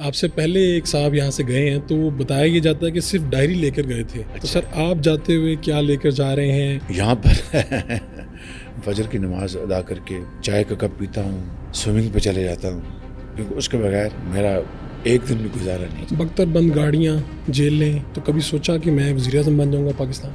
آپ سے پہلے ایک صاحب یہاں سے گئے ہیں تو وہ بتایا یہ جاتا ہے کہ صرف ڈائری لے کر گئے تھے. تو سر آپ جاتے ہوئے کیا لے کر جا رہے ہیں؟ یہاں پر فجر کی نماز ادا کر کے چائے کا کپ پیتا ہوں, سوئمنگ پہ چلے جاتا ہوں, کیونکہ اس کے بغیر میرا ایک دن بھی گزارا نہیں. بختر بند گاڑیاں, جیلیں, تو کبھی سوچا کہ میں وزیر اعظم بن جاؤں گا پاکستان؟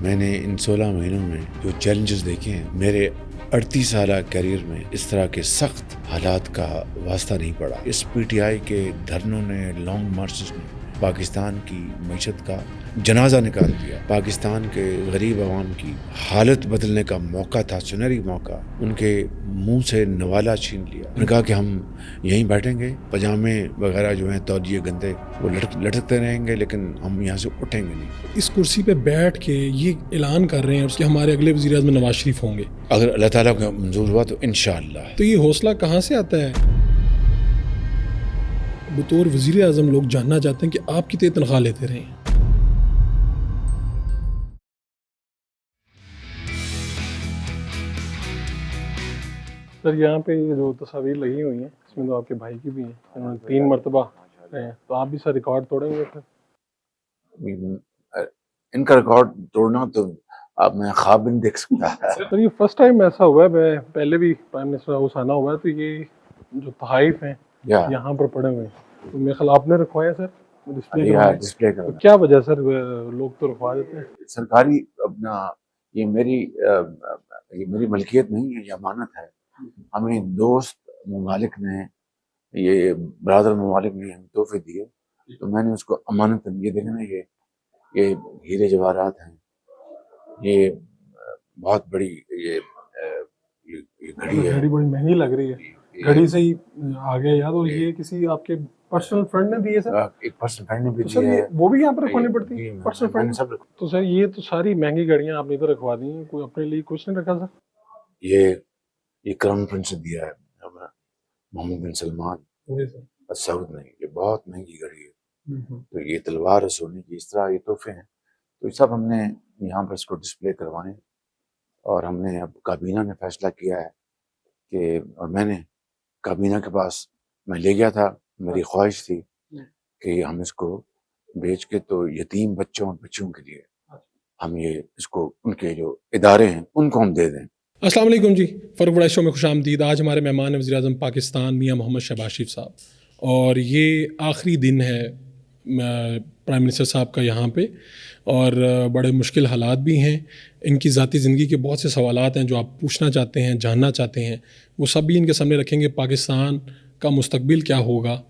میں نے ان 16 مہینوں میں جو چیلنجز دیکھے ہیں, میرے 38 سالہ کیریئر میں اس طرح کے سخت حالات کا واسطہ نہیں پڑا. اس پی ٹی آئی کے دھرنوں نے, لانگ مارچز نے پاکستان کی معیشت کا جنازہ نکال دیا. پاکستان کے غریب عوام کی حالت بدلنے کا موقع تھا, سنہری موقع, ان کے منہ سے نوالا چھین لیا. انہوں نے کہا کہ ہم یہیں بیٹھیں گے, پجامے وغیرہ جو ہیں تولیے گندے وہ لٹکتے رہیں گے, لیکن ہم یہاں سے اٹھیں گے نہیں. اس کرسی پہ بیٹھ کے یہ اعلان کر رہے ہیں کہ ہمارے اگلے وزیر اعظم نواز شریف ہوں گے. اگر اللہ تعالیٰ کو منظور ہوا تو انشاءاللہ. تو یہ حوصلہ کہاں سے آتا ہے؟ بطور وزیر اعظم لوگ جاننا چاہتے ہیں کہ آپ کتنے تنخواہ لیتے رہے ہیں. سر یہاں پہ جو تصاویر لگی ہوئی ہیں اس میں تو آپ کے بھائی کی بھی ہیں, انہوں نے 3 مرتبہ رہے ہیں, تو آپ بھی سر ریکارڈ توڑیں گے پھر؟ ان کا ریکارڈ توڑنا تو اب میں خواب نہیں دیکھ سکتا. سر یہ فرسٹ ٹائم ایسا ہوا ہے, میں پہلے بھی پرائم منسٹر ہاؤس آنا ہوا ہے تو یہ جو تحائف ہیں یہاں پر پڑے ہوئے ہیں, تو میرے خیال آپ نے رکھوایا سر ڈسپلے کروایا. کیا وجہ سر, لوگ تو رکھوا دیتے ہیں. سرکاری اپنا یہ میری ملکیت نہیں ہے, یہ امانت ہے. ہمیں دوست ممالک نے, یہ برادر ممالک نے ہمیں تحفے دیے, تو میں نے اس کو امانت یہ دیکھنا نا, یہ ہیرے جواہرات ہیں, یہ بہت بڑی یہ گھڑی ہے. گھڑی بڑی مہنگی لگ رہی ہے, گھڑی سے ہی آگے یاد. اور یہ کسی آپ کے پرسنل فرینڈ نے دی ہے سر؟ ایک پرسنل فرینڈ نے بھی سر دی ہے. وہ بھی یہاں پر رکھوانی پڑتی ہے پرسنل فرینڈ؟ سب. تو سر یہ تو ساری مہنگی گھڑیاں آپ نے ادھر رکھوا دی ہیں, کوئی اپنے لیے کچھ نہیں رکھا سر؟ یہ کراؤن پرنس نے دیا ہے محمد بن سلمان سعود نے. یہ بہت مہنگی گھڑی ہے. تو یہ تلوار ہے سونے کی, اس طرح یہ تحفے ہیں. تو یہ سب ہم نے یہاں پر اس کو ڈسپلے کروائے, اور ہم نے اب کابینہ نے فیصلہ کیا ہے کہ, اور میں نے کابینہ کے پاس میں لے گیا تھا, میری خواہش تھی کہ ہم اس کو بیچ کے تو یتیم بچوں اور بچیوں کے لیے ہم یہ اس کو ان کے جو ادارے ہیں ان کو ہم دے دیں. السلام علیکم جی, فرق بڑا شو میں خوش آمدید. آج ہمارے مہمان ہیں وزیر اعظم پاکستان میاں محمد شہباز شریف صاحب, اور یہ آخری دن ہے پرائم منسٹر صاحب کا یہاں پہ, اور بڑے مشکل حالات بھی ہیں. ان کی ذاتی زندگی کے بہت سے سوالات ہیں جو آپ پوچھنا چاہتے ہیں, جاننا چاہتے ہیں, وہ سب بھی ان کے سامنے رکھیں گے. پاکستان کا مستقبل کیا ہوگا,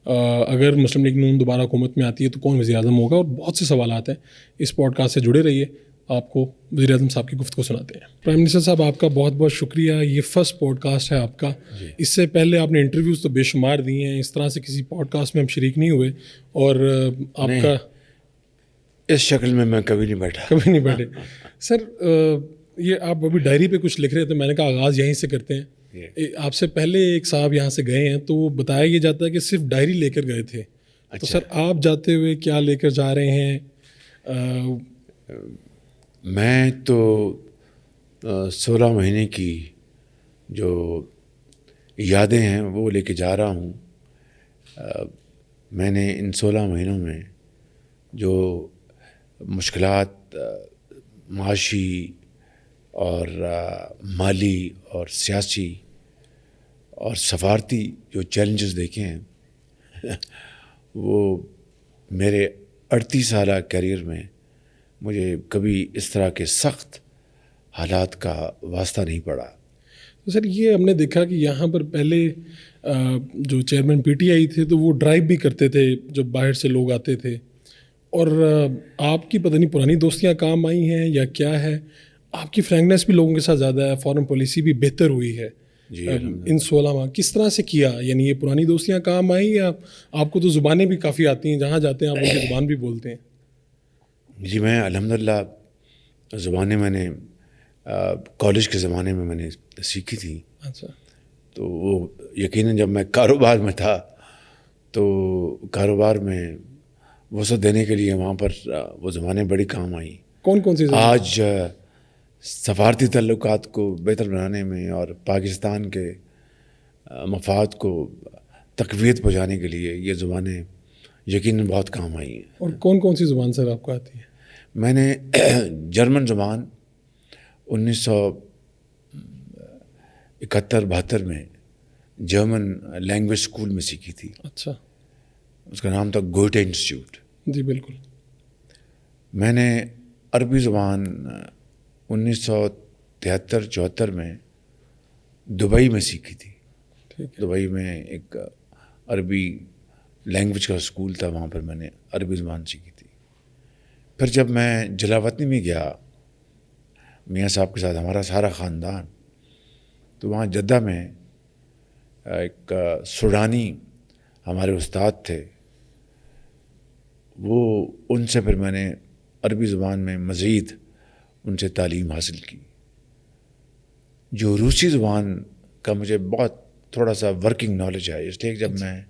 اگر مسلم لیگ نون دوبارہ حکومت میں آتی ہے تو کون وزیر اعظم ہوگا, اور بہت سے سوالات ہیں. اس پوڈ کاسٹ سے جڑے رہیے, آپ کو وزیر اعظم صاحب کی گفتگو سناتے ہیں. پرائم منسٹر صاحب آپ کا بہت بہت شکریہ. یہ فرسٹ پوڈ کاسٹ ہے آپ کا. اس سے پہلے آپ نے انٹرویوز تو بے شمار دیے ہیں, اس طرح سے کسی پوڈ کاسٹ میں ہم شریک نہیں ہوئے, اور آپ کا اس شکل میں کبھی نہیں بیٹھا. سر یہ آپ ابھی ڈائری پہ کچھ لکھ رہے تھے, میں نے کہا آغاز یہیں سے کرتے ہیں. آپ سے پہلے ایک صاحب یہاں سے گئے ہیں تو وہ بتایا یہ جاتا ہے کہ صرف ڈائری لے کر گئے تھے. تو سر آپ جاتے ہوئے کیا لے کر جا رہے ہیں؟ میں تو 16 مہینے کی جو یادیں ہیں وہ لے کے جا رہا ہوں. میں نے ان 16 مہینوں میں جو مشکلات معاشی اور مالی اور سیاسی اور سفارتی جو چیلنجز دیکھے ہیں وہ میرے 38 سالہ کیریئر میں مجھے کبھی اس طرح کے سخت حالات کا واسطہ نہیں پڑا. سر یہ ہم نے دیکھا کہ یہاں پر پہلے جو چیئرمین پی ٹی آئی تھے تو وہ ڈرائیو بھی کرتے تھے جب باہر سے لوگ آتے تھے, اور آپ کی پتہ نہیں پرانی دوستیاں کام آئی ہیں یا کیا ہے, آپ کی فرینکنیس بھی لوگوں کے ساتھ زیادہ ہے, فارن پالیسی بھی بہتر ہوئی ہے ان 16 ماہ. کس طرح سے کیا, یعنی یہ پرانی دوستیاں کام آئیں یا آپ کو تو زبانیں بھی کافی آتی ہیں, جہاں جاتے ہیں آپ ان کی زبان بھی بولتے ہیں؟ جی میں الحمدللہ زبانیں میں نے کالج کے زمانے میں نے سیکھی تھی. اچھا. تو وہ یقیناً جب میں کاروبار میں تھا تو کاروبار میں وسعت دینے کے لیے وہاں پر وہ زبانیں بڑی کام آئیں. کون سی زبان؟ آج سفارتی تعلقات کو بہتر بنانے میں اور پاکستان کے مفاد کو تقویت پہنچانے کے لیے یہ زبانیں یقیناً بہت کام آئی ہیں. اور کون کون سی زبان سر آپ کو آتی ہے؟ میں نے جرمن زبان 1971-72 میں جرمن لینگویج اسکول میں سیکھی تھی. اچھا. اس کا نام تھا گوئٹے انسٹیٹیوٹ. جی بالکل. میں نے عربی زبان 1973-74 میں دبئی میں سیکھی تھی. دبئی میں ایک عربی لینگویج کا اسکول تھا, وہاں پر میں نے عربی زبان سیکھی تھی. پھر جب میں جلاوطنی میں گیا میاں صاحب کے ساتھ, ہمارا سارا خاندان, تو وہاں جدہ میں ایک سوڈانی ہمارے استاد تھے, وہ ان سے پھر میں نے عربی زبان میں مزید ان سے تعلیم حاصل کی. جو روسی زبان کا مجھے بہت تھوڑا سا ورکنگ نالج ہے, اس لیے جب میں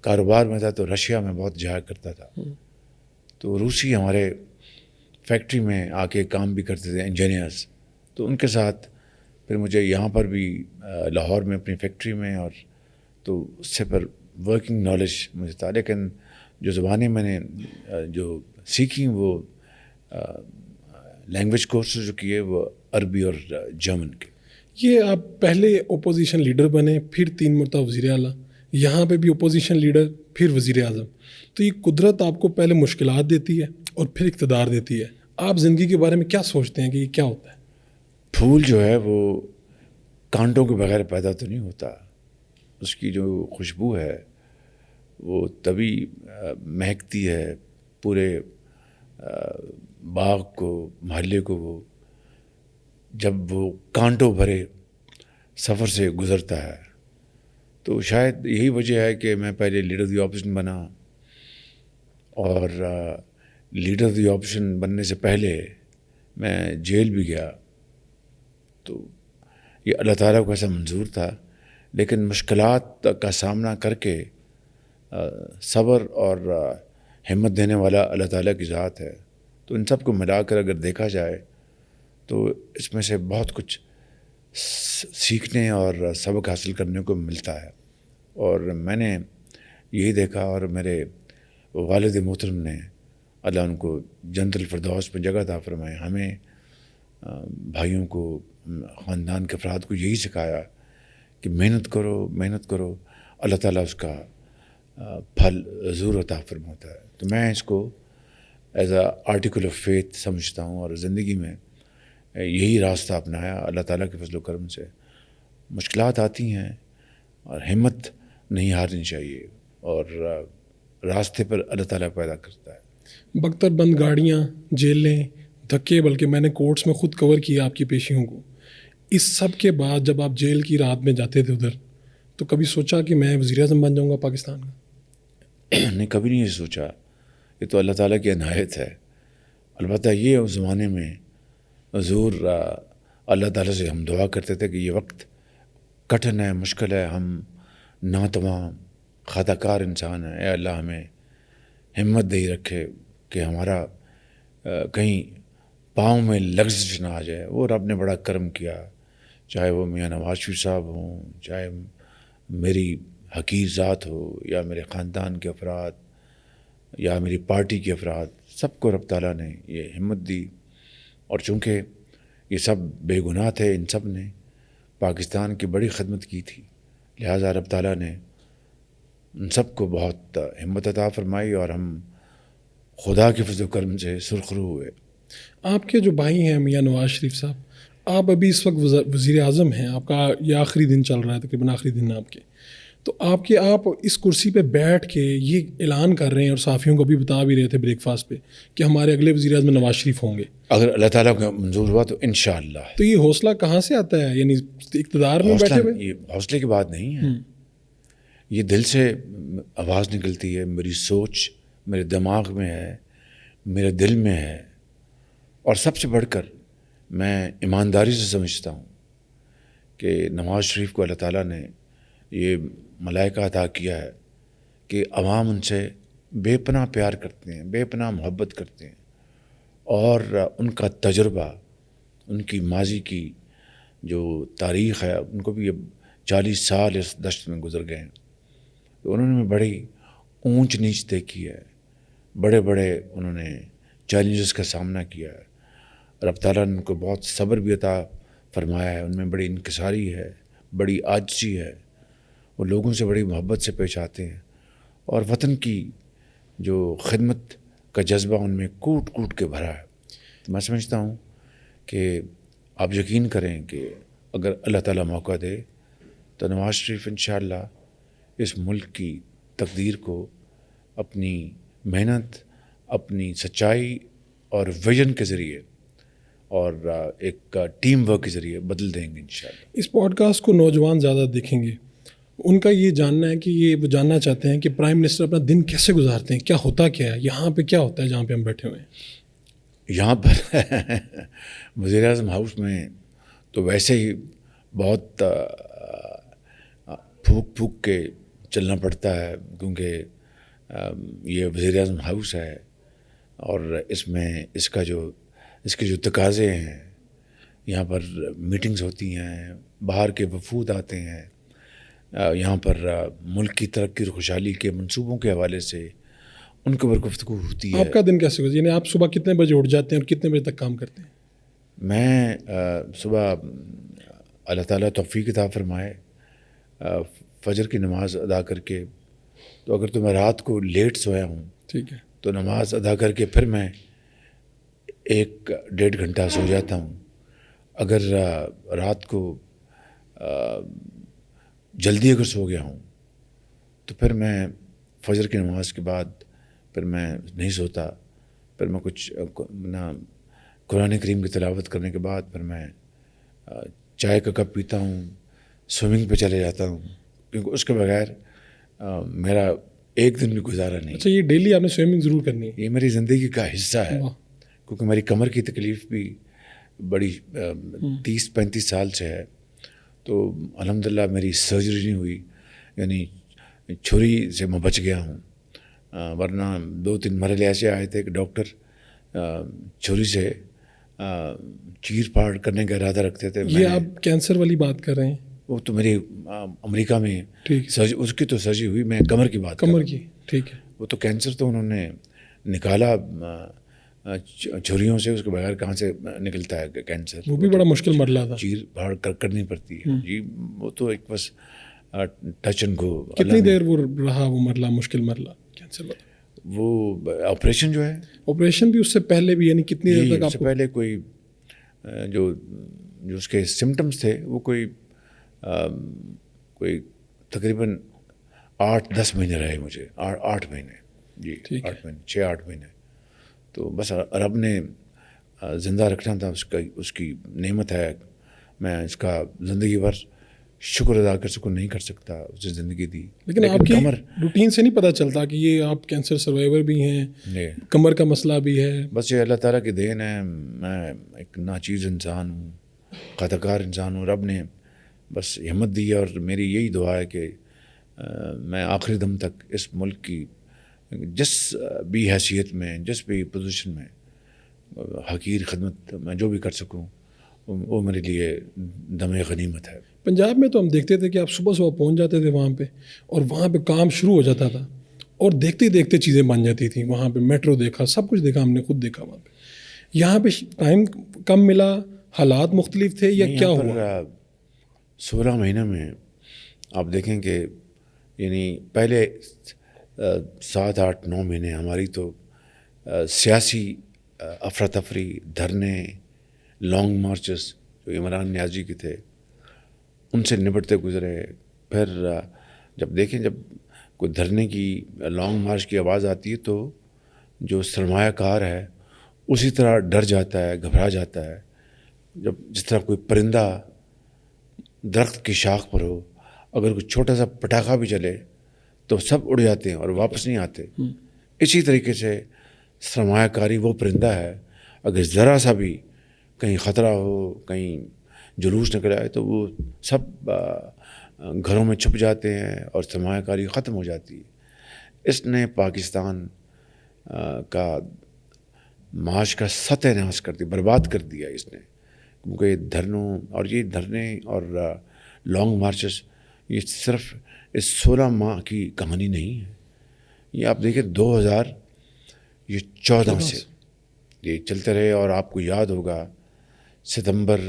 کاروبار میں تھا تو رشیا میں بہت جایا کرتا تھا. تو روسی ہمارے فیکٹری میں آ کے کام بھی کرتے تھے, انجینئرز. تو ان کے ساتھ پھر مجھے یہاں پر بھی لاہور میں اپنی فیکٹری میں, اور تو اس سے پر ورکنگ نالج مجھے تھا. لیکن جو زبانیں میں نے جو سیکھی وہ لینگویج کورسز جو کیے وہ عربی اور جرمن کے. یہ آپ پہلے اپوزیشن لیڈر بنے, پھر 3 مرتبہ وزیر اعلیٰ, یہاں پہ بھی اپوزیشن لیڈر, پھر وزیر اعظم. تو یہ قدرت آپ کو پہلے مشکلات دیتی ہے اور پھر اقتدار دیتی ہے. آپ زندگی کے بارے میں کیا سوچتے ہیں کہ یہ کیا ہوتا ہے؟ پھول جو ہے وہ کانٹوں کے بغیر پیدا تو نہیں ہوتا. اس کی جو خوشبو ہے وہ تبھی مہکتی ہے پورے باغ کو, محلے کو, وہ جب وہ کانٹوں بھرے سفر سے گزرتا ہے. تو شاید یہی وجہ ہے کہ میں پہلے لیڈر آف دی اپوزیشن بنا, اور لیڈر آف دی اپوزیشن بننے سے پہلے میں جیل بھی گیا. تو یہ اللہ تعالیٰ کو ایسا منظور تھا. لیکن مشکلات کا سامنا کر کے صبر اور ہمت دینے والا اللہ تعالیٰ کی ذات ہے. تو ان سب کو ملا کر اگر دیکھا جائے تو اس میں سے بہت کچھ سیکھنے اور سبق حاصل کرنے کو ملتا ہے. اور میں نے یہی دیکھا, اور میرے والد محترم نے, اللہ ان کو جنت الفردوس میں جگہ عطا فرمائے, ہمیں بھائیوں کو, خاندان کے افراد کو یہی سکھایا کہ محنت کرو, محنت کرو, اللہ تعالیٰ اس کا پھل ضرور عطا فرماتا ہے. تو میں اس کو as a article of faith سمجھتا ہوں, اور زندگی میں یہی راستہ اپنایا. اللہ تعالیٰ کے فضل و کرم سے مشکلات آتی ہیں اور ہمت نہیں ہارنی چاہیے, اور راستے پر اللہ تعالیٰ پیدا کرتا ہے. بختر بند گاڑیاں, جیلیں, دھکے, بلکہ میں نے کورٹس میں خود کور کیا آپ کی پیشیوں کو. اس سب کے بعد جب آپ جیل کی رات میں جاتے تھے ادھر, تو کبھی سوچا کہ میں وزیر اعظم بن جاؤں گا پاکستان کا؟ نہیں, کبھی نہیں سوچا. یہ تو اللہ تعالیٰ کی عنایت ہے. البتہ یہ اس زمانے میں حضور اللہ تعالیٰ سے ہم دعا کرتے تھے کہ یہ وقت کٹھن ہے, مشکل ہے, ہم ناتمام خطا کار انسان ہیں, اے اللہ ہمیں ہمت دے رکھے کہ ہمارا کہیں پاؤں میں لغزش نہ آ جائے. وہ رب نے بڑا کرم کیا, چاہے وہ میاں نواز شریف صاحب ہوں, چاہے میری حقیر ذات ہو, یا میرے خاندان کے افراد, یا میری پارٹی کے افراد, سب کو رب تعالیٰ نے یہ ہمت دی. اور چونکہ یہ سب بے گناہ تھے, ان سب نے پاکستان کی بڑی خدمت کی تھی, لہٰذا رب تعالیٰ نے ان سب کو بہت ہمت عطا فرمائی, اور ہم خدا کے فضل و کرم سے سرخرو ہوئے. آپ کے جو بھائی ہیں میاں نواز شریف صاحب, آپ ابھی اس وقت وزیر اعظم ہیں, آپ کا یہ آخری دن چل رہا ہے, تقریباً آخری دن آپ کے. تو آپ اس کرسی پہ بیٹھ کے یہ اعلان کر رہے ہیں, اور صحافیوں کو بھی بتا بھی رہے تھے بریک فاسٹ پہ کہ ہمارے اگلے وزیر اعظم نواز شریف ہوں گے. اگر اللہ تعالیٰ کا منظور ہوا تو انشاءاللہ. تو یہ حوصلہ کہاں سے آتا ہے, یعنی اقتدار میں بیٹھے ہوئے؟ یہ حوصلے کی بات نہیں ہے, یہ دل سے آواز نکلتی ہے. میری سوچ میرے دماغ میں ہے, میرے دل میں ہے, اور سب سے بڑھ کر میں ایمانداری سے سمجھتا ہوں کہ نواز شریف کو اللہ تعالیٰ نے یہ ملائکہ عطا کیا ہے کہ عوام ان سے بے پناہ پیار کرتے ہیں, بے پناہ محبت کرتے ہیں, اور ان کا تجربہ, ان کی ماضی کی جو تاریخ ہے, ان کو بھی 40 سال اس دشت میں گزر گئے ہیں. تو انہوں نے بڑی اونچ نیچ طے کی ہے، بڑے بڑے انہوں نے چیلنجز کا سامنا کیا ہے، رب تعالیٰ نے ان کو بہت صبر بھی عطا فرمایا ہے، ان میں بڑی انکساری ہے، بڑی عاجزی ہے، وہ لوگوں سے بڑی محبت سے پیش آتے ہیں، اور وطن کی جو خدمت کا جذبہ ان میں کوٹ کوٹ کے بھرا ہے۔ تو میں سمجھتا ہوں کہ آپ یقین کریں کہ اگر اللہ تعالیٰ موقع دے تو نواز شریف انشاءاللہ اس ملک کی تقدیر کو اپنی محنت، اپنی سچائی اور ویژن کے ذریعے اور ایک ٹیم ورک کے ذریعے بدل دیں گے انشاءاللہ۔ اس پوڈ کاسٹ کو نوجوان زیادہ دیکھیں گے، ان کا یہ جاننا ہے کہ وہ جاننا چاہتے ہیں کہ پرائم منسٹر اپنا دن کیسے گزارتے ہیں، کیا ہوتا کیا ہے یہاں پہ، کیا ہوتا ہے جہاں پہ ہم بیٹھے ہوئے ہیں یہاں پر وزیر اعظم ہاؤس میں تو ویسے ہی بہت پھونک پھونک کے چلنا پڑتا ہے، کیونکہ یہ وزیر اعظم ہاؤس ہے اور اس میں اس کے جو تقاضے ہیں، یہاں پر میٹنگز ہوتی ہیں، باہر کے وفود آتے ہیں، یہاں پر ملک کی ترقی اور خوشحالی کے منصوبوں کے حوالے سے ان کے اوپر گفتگو ہوتی ہے۔ آپ کا دن کیسے گزرتا ہے؟ یعنی آپ صبح کتنے بجے اٹھ جاتے ہیں اور کتنے بجے تک کام کرتے ہیں؟ میں صبح اللہ تعالیٰ توفیق عطا فرمائے فجر کی نماز ادا کر کے، تو اگر تو میں رات کو لیٹ سویا ہوں ٹھیک ہے، تو نماز ادا کر کے پھر میں 1-1.5 گھنٹہ سو جاتا ہوں۔ اگر رات کو جلدی اگر سو گیا ہوں تو پھر میں فجر کی نماز کے بعد پھر میں نہیں سوتا، پھر میں کچھ قرآن کریم کی تلاوت کرنے کے بعد پھر میں چائے کا کپ پیتا ہوں، سوئمنگ پہ چلے جاتا ہوں، کیونکہ اس کے بغیر میرا ایک دن بھی گزارا نہیں۔ اچھا، یہ ڈیلی آپ نے سوئمنگ ضرور کرنی ہے؟ یہ میری زندگی کا حصہ ہے، واہ، کیونکہ میری کمر کی تکلیف بھی بڑی 30-35 سال سے ہے، تو الحمدللہ میری سرجری نہیں ہوئی، یعنی چھری سے میں بچ گیا ہوں، ورنہ 2-3 مرحلے ایسے آئے تھے کہ ڈاکٹر چھری سے چیر پھاڑ کرنے کا ارادہ رکھتے تھے۔ یہ آپ کینسر والی بات کر رہے ہیں؟ وہ تو میری امریکہ میں ٹھیک، اس کی تو سرجری ہوئی، میں کمر کی بات کر رہا کمر ہوں۔ کی، ٹھیک ہے۔ وہ تو کینسر تو انہوں نے نکالا چھریوں سے، اس کے بغیر کہاں سے نکلتا ہے کینسر؟ وہ بھی بڑا مشکل مرحلہ تھا۔ چیر پھاڑ کرنی پڑتی ہے جی، وہ تو ایک بس ٹچ اینڈ گو۔ کتنی دیر وہ رہا وہ مرحلہ، مشکل مرحلہ کینسر والا؟ وہ آپریشن جو ہے، آپریشن بھی اس سے پہلے بھی، یعنی کتنی دیر تک اس آپ سے کو؟ پہلے کوئی جو اس کے سمٹمز تھے وہ کوئی تقریباً 8-10 مہینے رہے مجھے، 8 مہینے جی، 8 مہینے، 6-8 مہینے۔ تو بس رب نے زندہ رکھنا تھا، اس کی نعمت ہے، میں اس کا زندگی بھر شکر ادا کر سکوں نہیں کر سکتا، اسے زندگی دی۔ لیکن آپ کی روٹین سے نہیں پتہ چلتا کہ یہ آپ کینسر سروائیور بھی ہیں، کمر کا مسئلہ بھی ہے؟ بس یہ اللہ تعالیٰ کی دین ہے، میں ایک ناچیز انسان ہوں، خطا کار انسان ہوں، رب نے بس ہمت دی ہے، اور میری یہی دعا ہے کہ میں آخری دم تک اس ملک کی جس بھی حیثیت میں، جس بھی پوزیشن میں حقیر خدمت میں جو بھی کر سکوں، وہ میرے لیے دم غنیمت ہے۔ پنجاب میں تو ہم دیکھتے تھے کہ آپ صبح پہنچ جاتے تھے وہاں پہ، اور وہاں پہ کام شروع ہو جاتا تھا، اور دیکھتے دیکھتے چیزیں بن جاتی تھیں۔ وہاں پہ میٹرو دیکھا، سب کچھ دیکھا، ہم نے خود دیکھا وہاں پہ۔ یہاں پہ ٹائم کم ملا، حالات مختلف تھے، یا کیا ہوا؟ 16 مہینے میں آپ دیکھیں کہ یعنی پہلے 7-8-9 مہینے ہماری تو سیاسی افراتفری، دھرنے، لانگ مارچز جو عمران نیازی کے تھے ان سے نپٹتے گزرے۔ پھر جب دیکھیں، جب کوئی دھرنے کی، لانگ مارچ کی آواز آتی ہے تو جو سرمایہ کار ہے اسی طرح ڈر جاتا ہے، گھبرا جاتا ہے، جس طرح کوئی پرندہ درخت کی شاخ پر ہو، اگر کوئی چھوٹا سا پٹاخہ بھی چلے تو سب اڑ جاتے ہیں اور واپس نہیں آتے۔ اسی طریقے سے سرمایہ کاری وہ پرندہ ہے، اگر ذرا سا بھی کہیں خطرہ ہو، کہیں جلوس نکل آئے تو وہ سب گھروں میں چھپ جاتے ہیں اور سرمایہ کاری ختم ہو جاتی ہے۔ اس نے پاکستان کا معاش کا ستیہ ناش کر دیا، برباد کر دیا اس نے، کیونکہ دھرنوں اور یہ دھرنے اور لانگ مارچز یہ صرف اس 16 ماہ کی کہانی نہیں ہے. یہ آپ دیکھیں 2014 سے یہ چلتے رہے. اور آپ کو یاد ہوگا ستمبر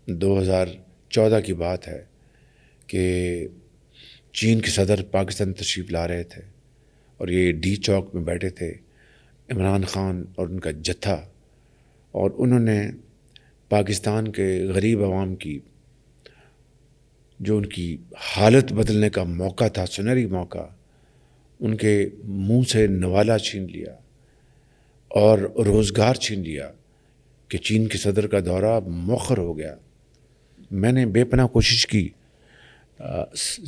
2014 کی بات ہے کہ چین کے صدر پاکستان تشریف لا رہے تھے اور یہ ڈی چوک میں بیٹھے تھے عمران خان اور ان کا جتھا, اور انہوں نے پاکستان کے غریب عوام کی جو ان کی حالت بدلنے کا موقع تھا, سنہری موقع, ان کے منہ سے نوالا چھین لیا اور روزگار چھین لیا کہ چین کے صدر کا دورہ مؤخر ہو گیا. میں نے بے پناہ کوشش کی.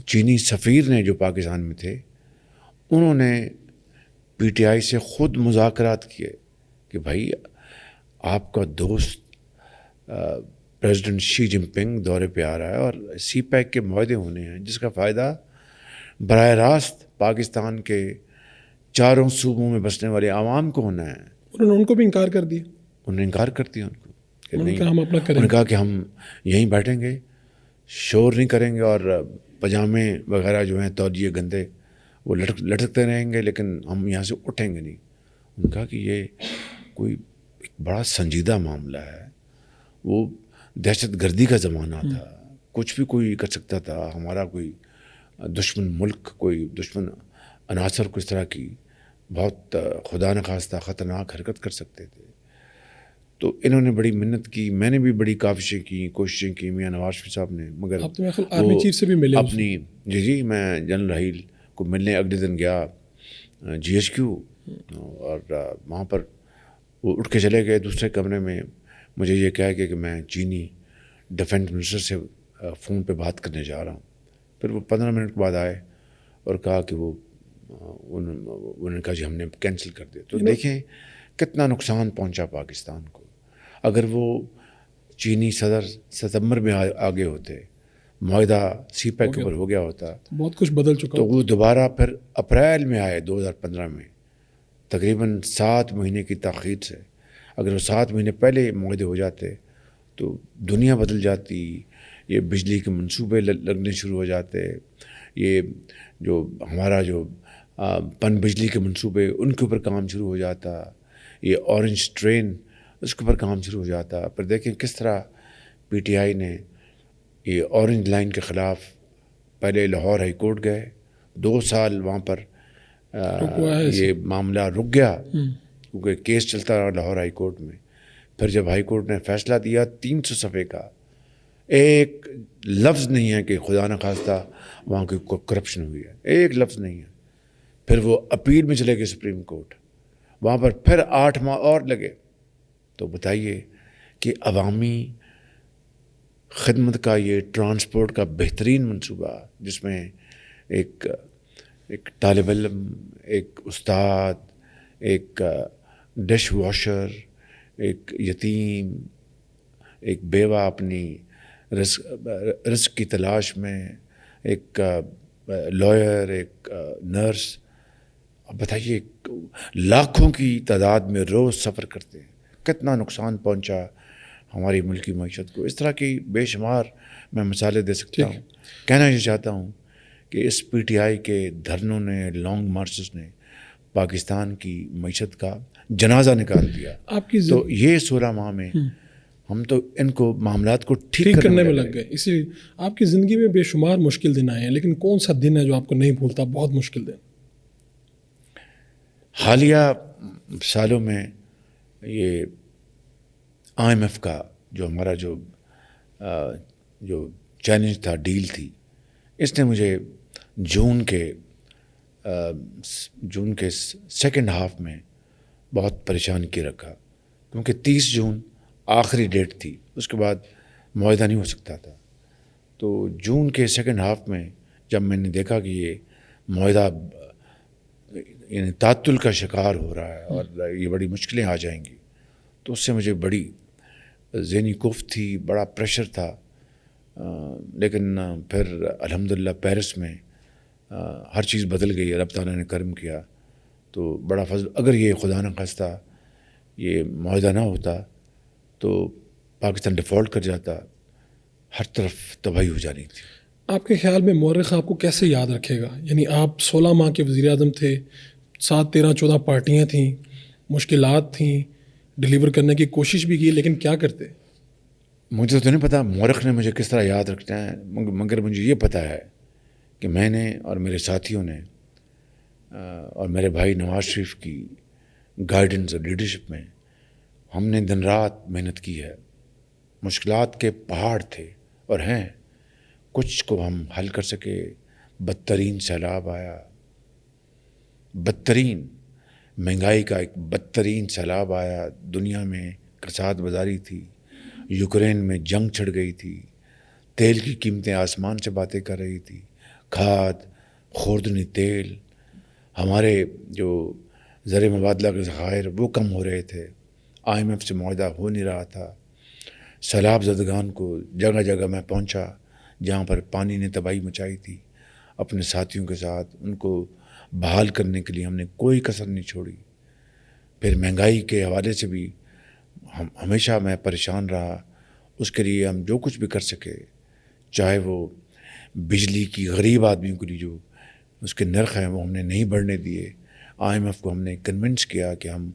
چینی سفیر نے جو پاکستان میں تھے انہوں نے پی ٹی آئی سے خود مذاکرات کیے کہ بھائی آپ کا دوست پریزیڈنٹ شی جن پنگ دورے پہ آ رہا ہے اور سی پیک کے معاہدے ہونے ہیں جس کا فائدہ براہ راست پاکستان کے چاروں صوبوں میں بسنے والے عوام کو ہونا ہے. انہوں نے ان کو بھی انکار کر دیا. انہوں نے انکار کر دیا ان کو کہ نہیں, ہم اپنا کریں. انہوں نے کہا کہ ہم یہیں بیٹھیں گے, شور نہیں کریں گے اور پجامے وغیرہ جو ہیں تولیے گندے وہ لٹکتے رہیں گے, لیکن ہم یہاں سے اٹھیں گے نہیں. انہوں نے کہا کہ یہ کوئی ایک بڑا سنجیدہ معاملہ ہے. وہ دہشت گردی کا زمانہ تھا, کچھ بھی کوئی کر سکتا تھا. ہمارا کوئی دشمن ملک, کوئی دشمن عناصر کو اس طرح کی بہت خدا نخواستہ خطرناک حرکت کر سکتے تھے. تو انہوں نے بڑی منت کی, میں نے بھی بڑی کاوشیں کی, کوششیں کی, میاں نواز شریف صاحب نے, مگر آپ تو آرمی چیف سے بھی ملے اپنی جی میں جنرل رحیل کو ملنے اگلے دن گیا GHQ, اور وہاں پر وہ اٹھ کے چلے گئے دوسرے کمرے میں. مجھے یہ کہا کہ میں چینی ڈیفینس منسٹر سے فون پہ بات کرنے جا رہا ہوں. پھر وہ 15 منٹ کے بعد آئے اور کہا کہ انہوں نے کہا جی ہم نے کینسل کر دیا. تو دیکھیں کتنا نقصان پہنچا پاکستان کو. اگر وہ چینی صدر ستمبر میں آگے ہوتے, معاہدہ سی پیک کے اوپر ہو گیا ہوتا, بہت کچھ بدل چکا. تو وہ دوبارہ پھر اپریل میں آئے 2015 میں, تقریباً 7 مہینے کی تاخیر سے. اگر وہ 7 مہینے پہلے معاہدے ہو جاتے تو دنیا بدل جاتی. یہ بجلی کے منصوبے لگنے شروع ہو جاتے, یہ جو ہمارا جو پن بجلی کے منصوبے ان کے اوپر کام شروع ہو جاتا, یہ اورنج ٹرین اس کے اوپر کام شروع ہو جاتا. پر دیکھیں کس طرح پی ٹی آئی نے یہ اورنج لائن کے خلاف پہلے لاہور ہائی کورٹ گئے, 2 سال وہاں پر یہ معاملہ رک گیا کیونکہ کیس چلتا رہا لاہور ہائی کورٹ میں. پھر جب ہائی کورٹ نے فیصلہ دیا 300 صفحے کا, ایک لفظ نہیں ہے کہ خدا نخواستہ وہاں کی کرپشن ہوئی ہے, ایک لفظ نہیں ہے. پھر وہ اپیل میں چلے گئے سپریم کورٹ, وہاں پر پھر 8 ماہ اور لگے. تو بتائیے کہ عوامی خدمت کا یہ ٹرانسپورٹ کا بہترین منصوبہ جس میں ایک طالب علم, ایک استاد, ایک ڈش واشر, ایک یتیم, ایک بیوہ اپنی رزق کی تلاش میں, ایک لائر, ایک نرس, اب بتائیے لاکھوں کی تعداد میں روز سفر کرتے ہیں. کتنا نقصان پہنچا ہماری ملکی معیشت کو. اس طرح کی بے شمار میں مثالیں دے سکتا ہوں. کہنا یہ چاہتا ہوں کہ اس پی ٹی آئی کے دھرنوں نے, لانگ مارچز نے پاکستان کی معیشت کا جنازہ نکال دیا. تو یہ 16 ماہ میں ہم تو ان کو معاملات کو ٹھیک کرنے میں لگ گئے. اسی لیے آپ کی زندگی میں بے شمار مشکل دن آئے ہیں, لیکن کون سا دن ہے جو آپ کو نہیں بھولتا, بہت مشکل دن؟ حالیہ سالوں میں یہ IMF کا جو ہمارا جو چیلنج تھا, ڈیل تھی, اس نے مجھے جون کے سیکنڈ ہاف میں بہت پریشان کیے رکھا, کیونکہ 30 جون آخری ڈیٹ تھی, اس کے بعد معاہدہ نہیں ہو سکتا تھا. تو جون کے سیکنڈ ہاف میں جب میں نے دیکھا کہ یہ معاہدہ یعنی تعطل کا شکار ہو رہا ہے اور یہ بڑی مشکلیں آ جائیں گی, تو اس سے مجھے بڑی ذہنی کوفت تھی, بڑا پریشر تھا. لیکن پھر الحمدللہ پیرس میں ہر چیز بدل گئی, رب تعالیٰ نے کرم کیا. تو بڑا فضل, اگر یہ خدا نخواستہ یہ معاہدہ نہ ہوتا تو پاکستان ڈیفالٹ کر جاتا, ہر طرف تباہی ہو جانی تھی. آپ کے خیال میں مورخ آپ کو کیسے یاد رکھے گا؟ یعنی آپ 16 ماہ کے وزیر اعظم تھے، 7 13 14 پارٹیاں تھیں، مشکلات تھیں، ڈیلیور کرنے کی کوشش بھی کی، لیکن کیا کرتے؟ مجھے تو نہیں پتا مورخ نے مجھے کس طرح یاد رکھنا ہے، مگر مجھے یہ پتہ ہے کہ میں نے اور میرے ساتھیوں نے اور میرے بھائی نواز شریف کی گائیڈنس اور لیڈرشپ میں ہم نے دن رات محنت کی ہے. مشکلات کے پہاڑ تھے اور ہیں، کچھ کو ہم حل کر سکے. بدترین سیلاب آیا، بدترین مہنگائی کا ایک بدترین سیلاب آیا، دنیا میں کساد بازاری تھی، یوکرین میں جنگ چھڑ گئی تھی، تیل کی قیمتیں آسمان سے باتیں کر رہی تھی، کھاد، خوردنی تیل، ہمارے جو زر مبادلہ کے ذخائر وہ کم ہو رہے تھے، IMF سے معاہدہ ہو نہیں رہا تھا. سیلاب زدگان کو جگہ جگہ میں پہنچا جہاں پر پانی نے تباہی مچائی تھی، اپنے ساتھیوں کے ساتھ ان کو بحال کرنے کے لیے ہم نے کوئی کسر نہیں چھوڑی. پھر مہنگائی کے حوالے سے بھی ہمیشہ میں پریشان رہا. اس کے لیے ہم جو کچھ بھی کر سکے، چاہے وہ بجلی کی غریب آدمیوں کے لیے جو اس کے نرخ ہیں وہ ہم نے نہیں بڑھنے دیے. IMF کو ہم نے کنونس کیا کہ ہم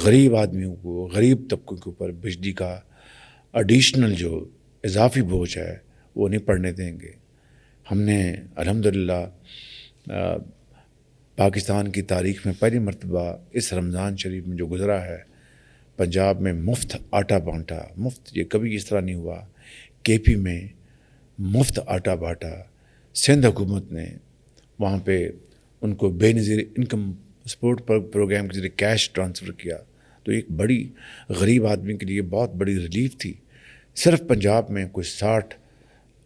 غریب آدمیوں کو، غریب طبقوں کے اوپر بجلی کا ایڈیشنل جو اضافی بوجھ ہے وہ نہیں پڑنے دیں گے. ہم نے الحمدللہ پاکستان کی تاریخ میں پہلی مرتبہ اس رمضان شریف میں جو گزرا ہے، پنجاب میں مفت آٹا بانٹا. مفت، یہ کبھی اس طرح نہیں ہوا. KP میں مفت آٹا بانٹا. سندھ حکومت نے وہاں پہ ان کو بے نظیر انکم سپورٹ پروگرام کے ذریعے کیش ٹرانسفر کیا. تو ایک بڑی غریب آدمی کے لیے بہت بڑی ریلیف تھی. صرف پنجاب میں کوئی 60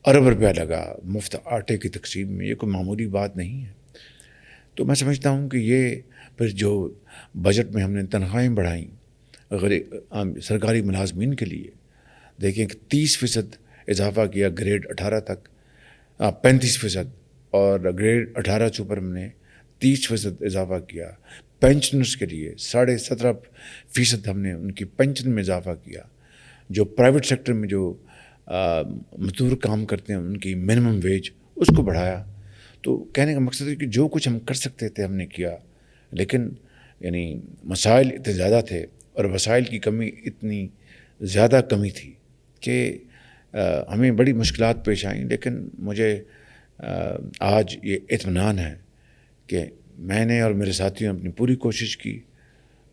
ارب روپیہ لگا مفت آٹے کی تقسیم میں. یہ کوئی معمولی بات نہیں ہے. تو میں سمجھتا ہوں کہ یہ پھر جو بجٹ میں ہم نے تنخواہیں بڑھائیں سرکاری ملازمین کے لیے، دیکھیں کہ 30% اضافہ کیا گریڈ 18 تک، 35%، اور گریڈ 18 سے اوپر ہم نے 30% اضافہ کیا. پینشنرز کے لیے 17.5% ہم نے ان کی پینشن میں اضافہ کیا. جو پرائیویٹ سیکٹر میں جو مزدور کام کرتے ہیں ان کی منیمم ویج اس کو بڑھایا. تو کہنے کا مقصد ہے کہ جو کچھ ہم کر سکتے تھے ہم نے کیا، لیکن یعنی مسائل اتنے زیادہ تھے اور وسائل کی کمی اتنی زیادہ کمی تھی کہ ہمیں بڑی مشکلات پیش آئیں. لیکن مجھے آج یہ اطمینان ہے کہ میں نے اور میرے ساتھیوں نے اپنی پوری کوشش کی،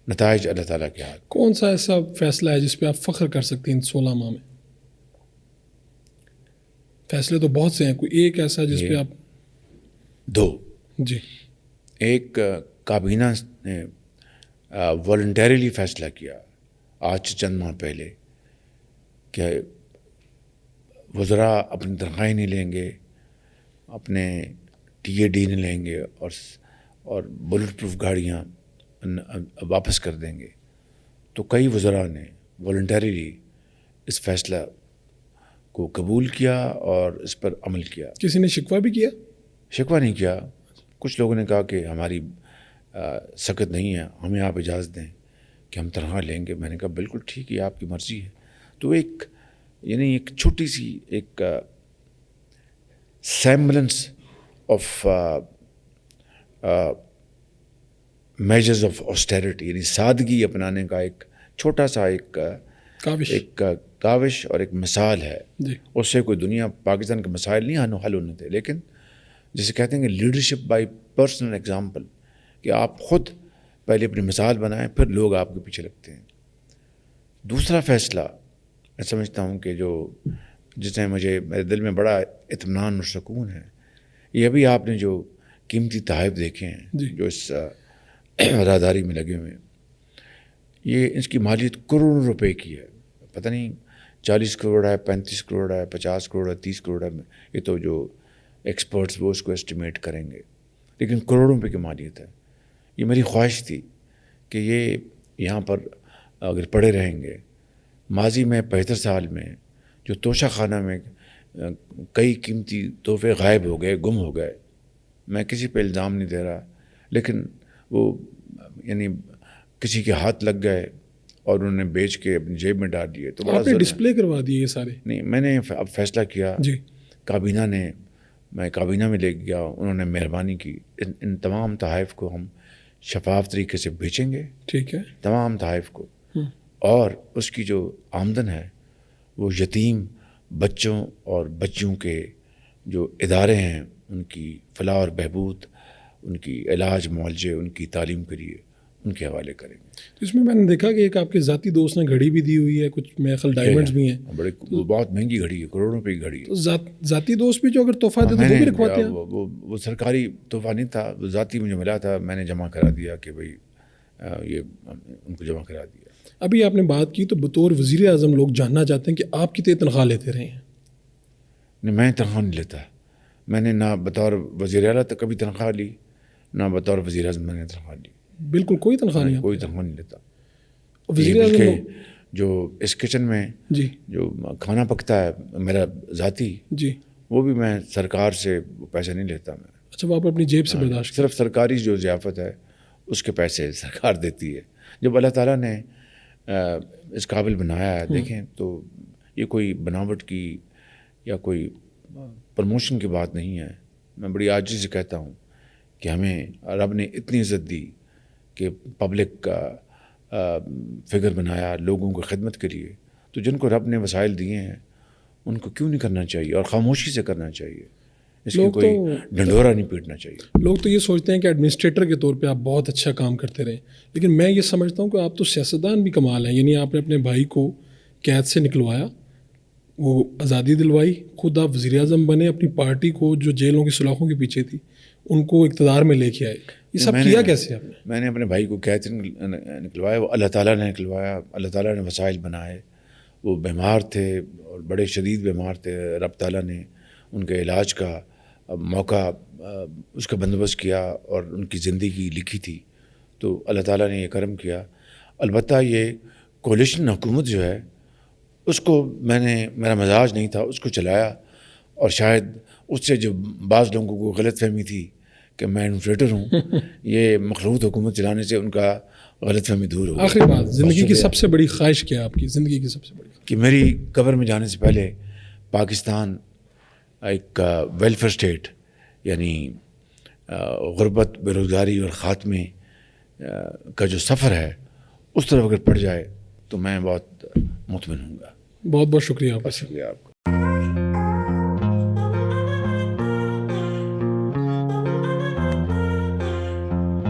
نتائج اللہ تعالیٰ کے ہاتھ. کون سا ایسا فیصلہ ہے جس پہ آپ فخر کر سکتے ہیں ان 16 ماہ میں؟ فیصلے تو بہت سے ہیں، کوئی ایک ایسا جس پہ آپ؟ 2. جی. ایک کابینہ نے والنٹیریلی فیصلہ کیا آج سے چند ماہ پہلے کہ وزراء اپنی تنخواہیں نہیں لیں گے، اپنے TAD نہیں لیں گے، اور بلٹ پروف گاڑیاں واپس کر دیں گے. تو کئی وزراء نے والنٹیریلی اس فیصلہ کو قبول کیا اور اس پر عمل کیا. کسی نے شکوہ بھی کیا؟ شکوہ نہیں کیا. کچھ لوگوں نے کہا کہ ہماری سخت نہیں ہے، ہمیں آپ اجازت دیں کہ ہم تنخواہ لیں گے. میں نے کہا بالکل ٹھیک ہے، آپ کی مرضی ہے. تو ایک چھوٹی سی ایک سیمبلنس آف میجرز آف آسٹیرٹی، یعنی سادگی اپنانے کا ایک چھوٹا سا ایک کاوش اور ایک مثال ہے. جی. اس سے کوئی دنیا پاکستان کے مسائل نہیں حل ہونے تھے، لیکن جسے کہتے ہیں کہ لیڈرشپ بائی پرسنل ایگزامپل، کہ آپ خود پہلے اپنی مثال بنائیں پھر لوگ آپ کے پیچھے لگتے ہیں. دوسرا فیصلہ میں سمجھتا ہوں کہ جس نے میرے دل میں بڑا اطمینان اور سکون ہے، یہ ابھی آپ نے جو قیمتی تحائف دیکھے ہیں جی. جو اس راہداری میں لگے ہوئے ہیں، یہ اس کی مالیت کروڑوں روپے کی ہے. پتہ نہیں 40 کروڑ ہے، 35 کروڑ ہے، 50 کروڑ ہے، 30 کروڑ ہے. یہ تو جو ایکسپرٹس وہ اس کو اسٹیمیٹ کریں گے، لیکن کروڑوں روپے کی مالیت ہے. یہ میری خواہش تھی کہ یہ یہاں پر اگر پڑے رہیں گے. ماضی میں 75 سال میں جو توشہ خانہ میں کئی قیمتی تحفے غائب ہو گئے، گم ہو گئے. میں کسی پہ الزام نہیں دے رہا، لیکن وہ یعنی کسی کے ہاتھ لگ گئے اور انہوں نے بیچ کے اپنی جیب میں ڈال دیے. تو آپ نے ڈسپلے کروا دیے یہ سارے؟ نہیں، میں نے اب فیصلہ کیا. جی. کابینہ نے میں کابینہ میں لے گیا, انہوں نے مہربانی کی. ان تمام تحائف کو ہم شفاف طریقے سے بیچیں گے, ٹھیک ہے, تمام تحائف کو, اور اس کی جو آمدن ہے وہ یتیم بچوں اور بچیوں کے جو ادارے ہیں ان کی فلاح اور بہبود, ان کی علاج معالجے, ان کی تعلیم کے لیے ان کے حوالے کریں گے. اس میں نے دیکھا کہ ایک آپ کے ذاتی دوست نے گھڑی بھی دی ہوئی ہے, کچھ میرے خیال ڈائمنڈز بھی ہیں, بڑے وہ بہت مہنگی گھڑی ہے, کروڑوں روپے کی گھڑی ہے. تو ذاتی دوست بھی جو اگر تحفہ دے تو وہ بھی رکھواتے ہیں؟ وہ سرکاری تحفہ نہیں تھا, وہ ذاتی مجھے ملا تھا, میں نے جمع کرا دیا کہ بھائی یہ ان کو جمع کرا دیا. ابھی آپ نے بات کی تو بطور وزیر اعظم لوگ جاننا چاہتے ہیں کہ آپ کتنے تنخواہ لیتے رہے ہیں؟ نہیں, میں تنخواہ نہیں لیتا. میں نے نہ بطور وزیر اعلیٰ تک کبھی تنخواہ لی, نہ بطور وزیر اعظم میں نے تنخواہ لی. بالکل کوئی تنخواہ نہیں؟ کوئی تنخواہ نہیں لیتا. وزیر اعظم جو اس کچن میں جی جو کھانا پکتا ہے میرا ذاتی, جی, وہ بھی میں سرکار سے پیسہ نہیں لیتا. میں اچھا, وہ آپ اپنی جیب سے برداشت؟ صرف سرکاری جو ضیافت ہے اس کے پیسے سرکار دیتی ہے. جب اللہ تعالیٰ نے اس قابل بنایا ہے, دیکھیں تو یہ کوئی بناوٹ کی یا کوئی پروموشن کی بات نہیں ہے. میں بڑی عاجزی سے کہتا ہوں کہ ہمیں رب نے اتنی عزت دی کہ پبلک کا فگر بنایا لوگوں کی خدمت کے لیے, تو جن کو رب نے وسائل دیے ہیں ان کو کیوں نہیں کرنا چاہیے, اور خاموشی سے کرنا چاہیے. اس کی کوئی ڈنڈورا نہیں پیٹنا چاہیے. لوگ تو یہ سوچتے ہیں کہ ایڈمنسٹریٹر کے طور پہ آپ بہت اچھا کام کرتے رہے, لیکن میں یہ سمجھتا ہوں کہ آپ تو سیاستدان بھی کمال ہیں. یعنی آپ نے اپنے بھائی کو قید سے نکلوایا, وہ آزادی دلوائی, خود آپ وزیر اعظم بنے, اپنی پارٹی کو جو جیلوں کی سلاخوں کے پیچھے تھی ان کو اقتدار میں لے کے آئے. یہ سب کیا کیسے آپ نے؟ میں نے اپنے بھائی کو قید سے نکلوایا, وہ اللہ تعالیٰ نے نکلوایا, اللہ تعالیٰ نے وسائل بنائے. وہ بیمار تھے اور بڑے شدید بیمار تھے, رب تعالیٰ نے ان کے علاج کا موقع اس کا بندوبست کیا اور ان کی زندگی لکھی تھی, تو اللہ تعالیٰ نے یہ کرم کیا. البتہ یہ کولیشن حکومت جو ہے اس کو میرا مزاج نہیں تھا, اس کو چلایا, اور شاید اس سے جو بعض لوگوں کو غلط فہمی تھی کہ میں ایڈمنسٹریٹر ہوں, یہ مخلوط حکومت چلانے سے ان کا غلط فہمی دور ہو گئی. آخری بات, زندگی کی سب سے بڑی خواہش کیا آپ کی؟ زندگی کی سب سے بڑی کہ میری قبر میں جانے سے پہلے پاکستان ایک ویلفیئر اسٹیٹ, یعنی غربت, بے روزگاری اور خاتمے کا جو سفر ہے اس طرف اگر پڑ جائے تو میں بہت مطمئن ہوں گا. بہت بہت شکریہ آپ کا. شکریہ آپ کا.